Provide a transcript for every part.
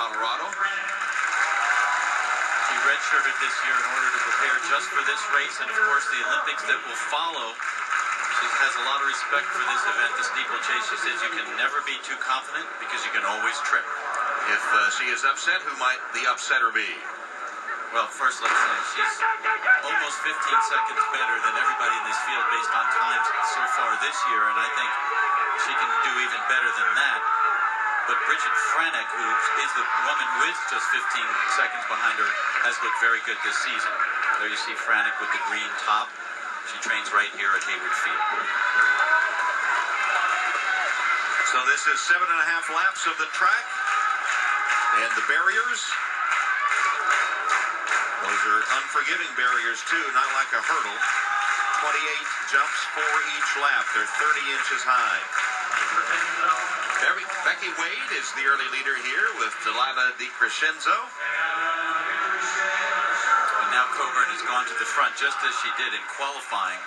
Colorado. She redshirted this year in order to prepare just for this race and, of course, the Olympics that will follow. She has a lot of respect for this event, the steeplechase. She says you can never be too confident because you can always trip. If she is upset, who might the upsetter be? Well, first let's say she's almost 15 seconds better than everybody in this field based on times so far this year, and I think she can do even better than that. But BridgetFranek, who is the woman who is just 15 seconds behind her, has looked very good this season. There you see Franek with the green top. She trains right here at Hayward Field. So this is 7.5 laps of the track. And the barriers, those are unforgiving barriers too, not like a hurdle. 28 jumps for each lap. They're 30 inches high. Becky Wade is the early leader here with Delilah Dicrescenzo. And now Coburn has gone to the front just as she did in qualifying.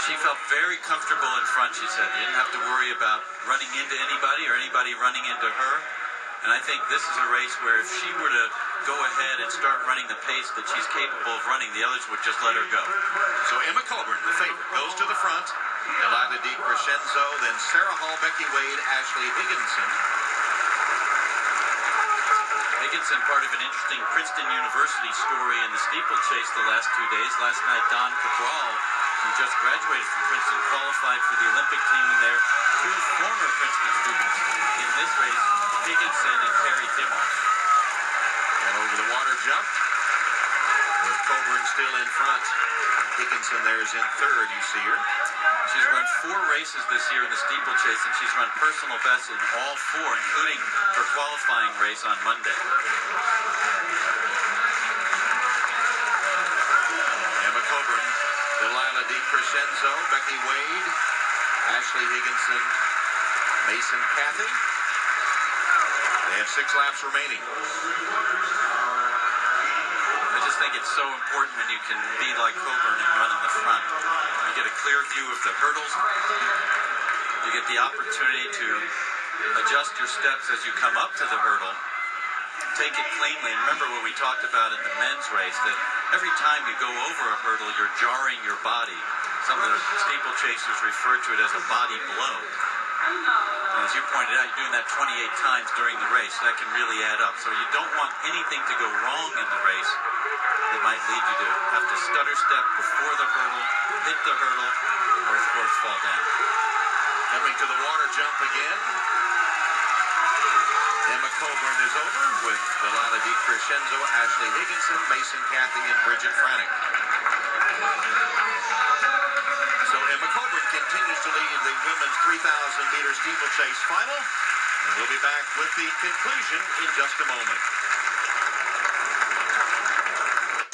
She felt very comfortable in front, she said. You didn't have to worry about running into anybody or anybody running into her. And I think this is a race where if she were to go ahead and start running the pace that she's capable of running, the others would just let her go. So Emma Coburn, the favorite, goes to the front. Delilah Dicrescenzo, then Sara Hall, Becky Wade, Ashley Higginson. Higginson, part of an interesting Princeton University story in the steeplechase the last 2 days. Last night, Don Cabral, who just graduated from Princeton, qualified for the Olympic team, and they're two former Princeton students in this race, Higginson and Carrie Dimoff. And over the water jump, with Coburn still in front. Higginson there is in third, you see her. She's run 4 races this year in the steeplechase, and she's run personal bests in all 4, including her qualifying race on Monday. Emma Coburn, Delilah Dicrescenzo, Becky Wade, Ashley Higginson, Mason Cathy. They have 6 laps remaining. I just think it's so important when you can be like Coburn and run in the front. You get a clear view of the hurdles. You get the opportunity to adjust your steps as you come up to the hurdle. Take it cleanly. And remember what we talked about in the men's race, that every time you go over a hurdle, you're jarring your body. Some of the steeplechasers refer to it as a body blow. And as you pointed out, you're doing that 28 times during the race. That can really add up. So you don't want anything to go wrong in the race that might lead you to have to stutter step before the hurdle, hit the hurdle, or of course fall down. Coming to the water jump again. Emma Coburn is over with Delilah Dicrescenzo, Ashley Higginson, Mason Cathy, and BridgetFranek. So Emma Coburn continues to lead the women's 3,000-meter steeplechase final. And we'll be back with the conclusion in just a moment.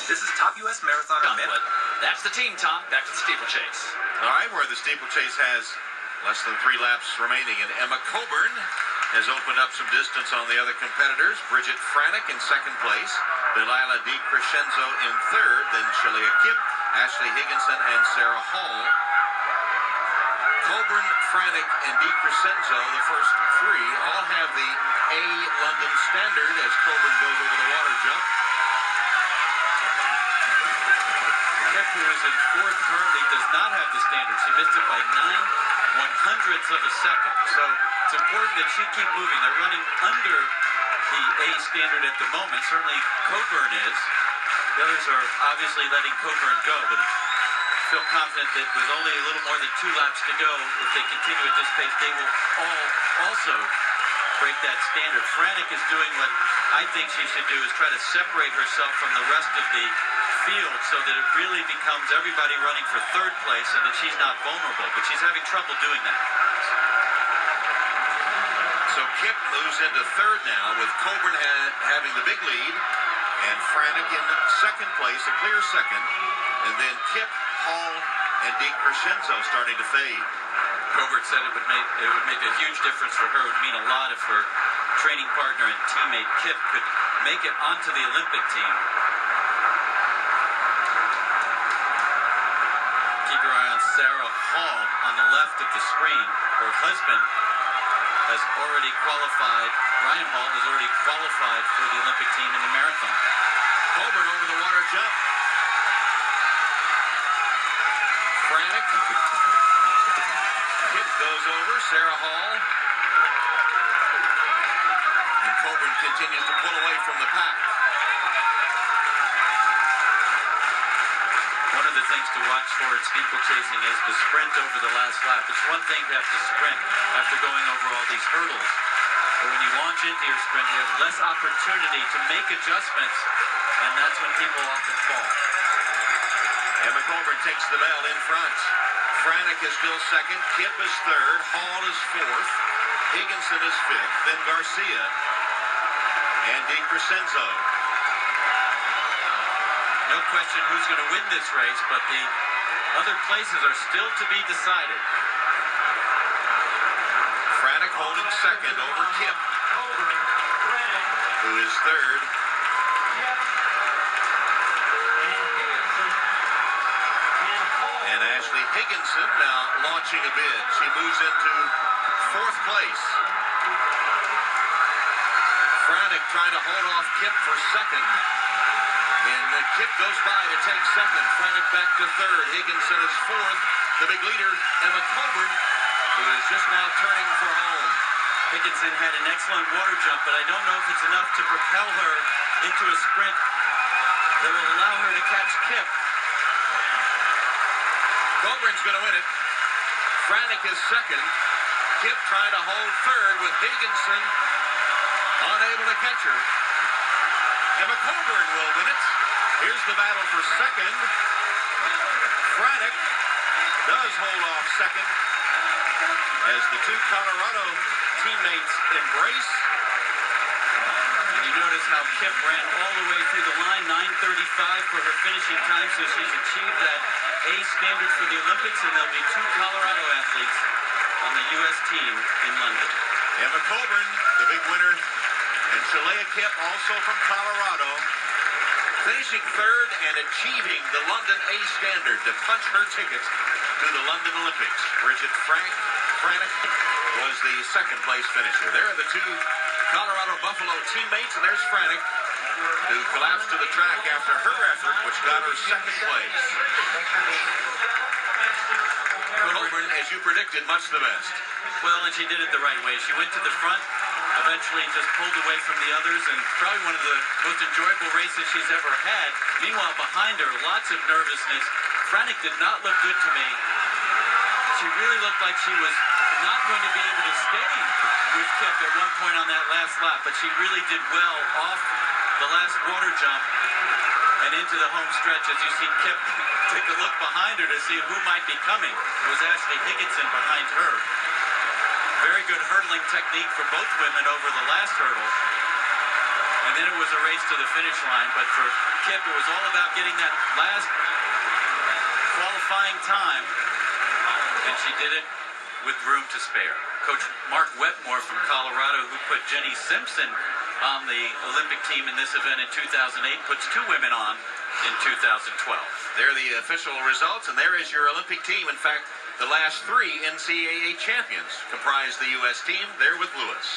This is top U.S. marathoner. That's the team, Tom. Back to the steeplechase. All right, where the steeplechase has less than 3 laps remaining, and Emma Coburn has opened up some distance on the other competitors. BridgetFranek in second place, Delilah Dicrescenzo in third, then Shalaya Kip, Ashley Higginson, and Sara Hall. Coburn, Franek, and Dicrescenzo, the first 3, all have the A London standard as Coburn goes over the water jump. Kip, who is in fourth currently, does not have the standard. She missed it by 9/100ths of a second. So it's important that she keep moving. They're running under the A standard at the moment. Certainly Coburn is. The others are obviously letting Coburn go, but I feel confident that with only a little more than 2 laps to go, if they continue at this pace, they will all also break that standard. Franek is doing what I think she should do, is try to separate herself from the rest of the field so that it really becomes everybody running for third place and that she's not vulnerable, but she's having trouble doing that. So Kip moves into third now with Coburn having the big lead and Franek in second place, a clear second, and then Kip, Hall, and Dicrescenzo starting to fade. Coburn said it would make a huge difference for her. It would mean a lot if her training partner and teammate Kip could make it onto the Olympic team. Keep your eye on Sara Hall on the left of the screen. Her husband has already qualified Ryan Hall has already qualified for the Olympic team in the marathon. Coburn over the water jump. Franek. Kip goes over. Sara Hall. And Coburn continues to pull away from the pack. One of the things to watch for at steeplechasing is the sprint over the last lap. It's one thing to have to sprint after going over all these hurdles. But when you launch into your sprint, you have less opportunity to make adjustments, and that's when people often fall. Emma Coburn takes the bell in front. Franek is still second. Kip is third. Hall is fourth. Higginson is fifth. Then Garcia and Dicrescenzo. No question who's going to win this race, but the other places are still to be decided. Franek holding second over Kip, who is third. And Ashley Higginson now launching a bid. She moves into fourth place. Franek trying to hold off Kip for second. And Kip goes by to take second. Franek back to third. Higginson is fourth. The big leader, Emma Coburn, who is just now turning for home. Higginson had an excellent water jump, but I don't know if it's enough to propel her into a sprint that will allow her to catch Kip. Coburn's going to win it. Franek is second. Kip trying to hold third with Higginson unable to catch her. Emma Coburn will win it. Here's the battle for second. Franek does hold off second as the two Colorado teammates embrace. And you notice how Kip ran all the way through the line, 9:35 for her finishing time, so she's achieved that A standard for the Olympics, and there'll be two Colorado athletes on the U.S. team in London. Emma Coburn, the big winner, and Shalaya Kip, also from Colorado, finishing third and achieving the London A standard to punch her ticket to the London Olympics. BridgetFranek was the second place finisher. There are the two Colorado Buffalo teammates, and there's Franek, who collapsed to the track after her effort, which got her second place. Coburn, as you predicted, much the best. Well, and she did it the right way. She went to the front, eventually just pulled away from the others, and probably one of the most enjoyable races she's ever had. Meanwhile, behind her, lots of nervousness. Franek did not look good to me. She really looked like she was not going to be able to stay with Kip at one point on that last lap, but she really did well off the last water jump and into the home stretch. As you see Kip take a look behind her to see who might be coming. It was Ashley Higginson behind her. Very good hurdling technique for both women over the last hurdle. And then it was a race to the finish line. But for Kip, it was all about getting that last qualifying time. And she did it with room to spare. Coach Mark Wetmore from Colorado, who put Jenny Simpson on the Olympic team in this event in 2008, puts two women on in 2012. There are the official results, and there is your Olympic team. In fact, the last three NCAA champions comprise the U.S. team. There with Lewis.